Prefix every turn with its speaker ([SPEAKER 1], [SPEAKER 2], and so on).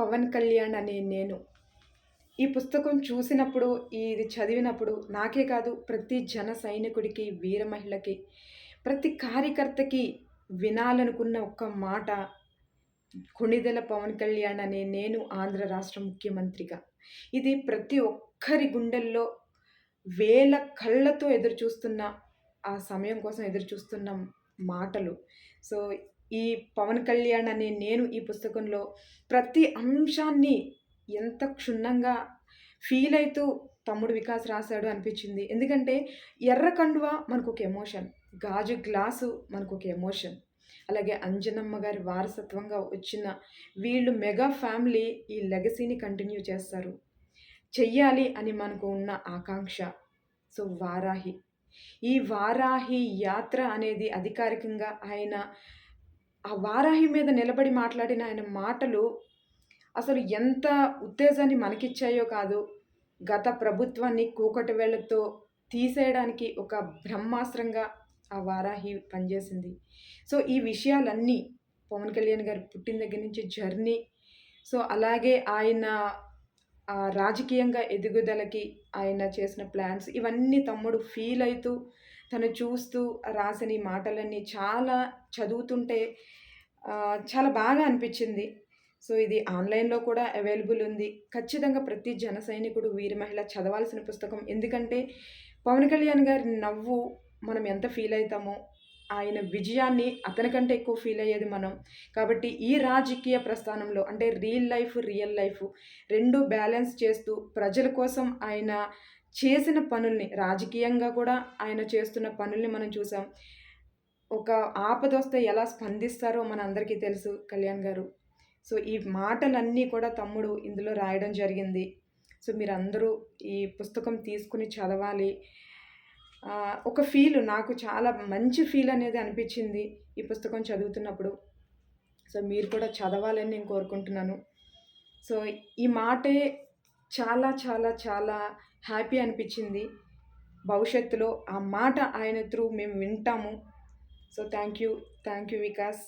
[SPEAKER 1] పవన్ కళ్యాణ్ అనే నేను. ఈ పుస్తకం చూసినప్పుడు, ఇది చదివినప్పుడు నాకే కాదు ప్రతి జన సైనికుడికి, వీర మహిళకి, ప్రతి కార్యకర్తకి వినాలనుకున్న ఒక్క మాట, కొణిదెల పవన్ కళ్యాణ్ అనే నేను ఆంధ్ర రాష్ట్ర ముఖ్యమంత్రిగా. ఇది ప్రతి ఒక్కరి గుండెల్లో వేల కళ్ళతో ఎదురుచూస్తున్న, ఆ సమయం కోసం ఎదురుచూస్తున్న మాటలు. సో, ఈ పవన్ కళ్యాణ్ అనే నేను ఈ పుస్తకంలో ప్రతి అంశాన్ని ఎంత క్షుణ్ణంగా ఫీలయితూ తమ్ముడు వికాస్ రాసాడు అనిపించింది. ఎందుకంటే ఎర్ర కండువా మనకొక ఎమోషన్. గాజు గ్లాసు మనకొక ఎమోషన్. అలాగే అంజనమ్మ గారి వారసత్వంగా వచ్చిన వీళ్ళు మెగా ఫ్యామిలీ ఈ లెగసీని కంటిన్యూ చేస్తారు. చెయ్యాలి అని మనకు ఉన్న ఆకాంక్ష. సో, వారాహి. ఈ వారాహి యాత్ర అనేది అధికారికంగా ఆయన ఆ వారాహి మీద నిలబడి మాట్లాడిన ఆయన మాటలు అసలు ఎంత ఉత్తేజాన్ని మనకిచ్చాయో కాదు, గత ప్రభుత్వాన్ని కూకటి వేళ్ళతో తీసేయడానికి ఒక బ్రహ్మాస్త్రంగా ఆ వారాహి పనిచేసింది. సో, ఈ విషయాలన్నీ పవన్ కళ్యాణ్ గారు పుట్టిన దగ్గర నుంచి జర్నీ, సో, అలాగే ఆయన రాజకీయంగా ఎదుగుదలకి ఆయన చేసిన ప్లాన్స్ ఇవన్నీ తమ్ముడు ఫీల్ అయితూ, తను చూస్తూ రాసిన ఈ మాటలన్నీ చాలా చదువుతుంటే చాలా బాగా అనిపించింది. సో, ఇది ఆన్‌లైన్‌లో కూడా అవైలబుల్ ఉంది. ఖచ్చితంగా ప్రతి జన సైనికుడు, వీర మహిళ చదవాల్సిన పుస్తకం. ఎందుకంటే పవన్ కళ్యాణ్ గారి నవ్వు మనం ఎంత ఫీల్ అయితామో, ఆయన విజయాన్ని అతనికంటే ఎక్కువ ఫీల్ అయ్యేది మనం. కాబట్టి ఈ రాజకీయ ప్రస్థానంలో అంటే రియల్ లైఫ్ 2 బ్యాలెన్స్ చేస్తూ ప్రజల కోసం ఆయన చేసిన పనుల్ని, రాజకీయంగా కూడా ఆయన చేస్తున్న పనుల్ని మనం చూసాం. ఒక ఆపదొస్తే ఎలా స్పందిస్తారో మనందరికీ తెలుసు కళ్యాణ్ గారు. సో, ఈ మాటలన్నీ కూడా తమ్ముడు ఇందులో రాయడం జరిగింది. సో, మీరందరూ ఈ పుస్తకం తీసుకొని చదవాలి. ఒక నాకు చాలా మంచి ఫీల్ అనేది అనిపించింది ఈ పుస్తకం చదువుతున్నప్పుడు. సో, మీరు కూడా చదవాలని నేను కోరుకుంటున్నాను. సో, ఈ మాటే చాలా చాలా చాలా హ్యాపీ అనిపించింది. భవిష్యత్తులో ఆ మాట ఆయన త్రూ మేము వింటాము. So, thank you Vikas.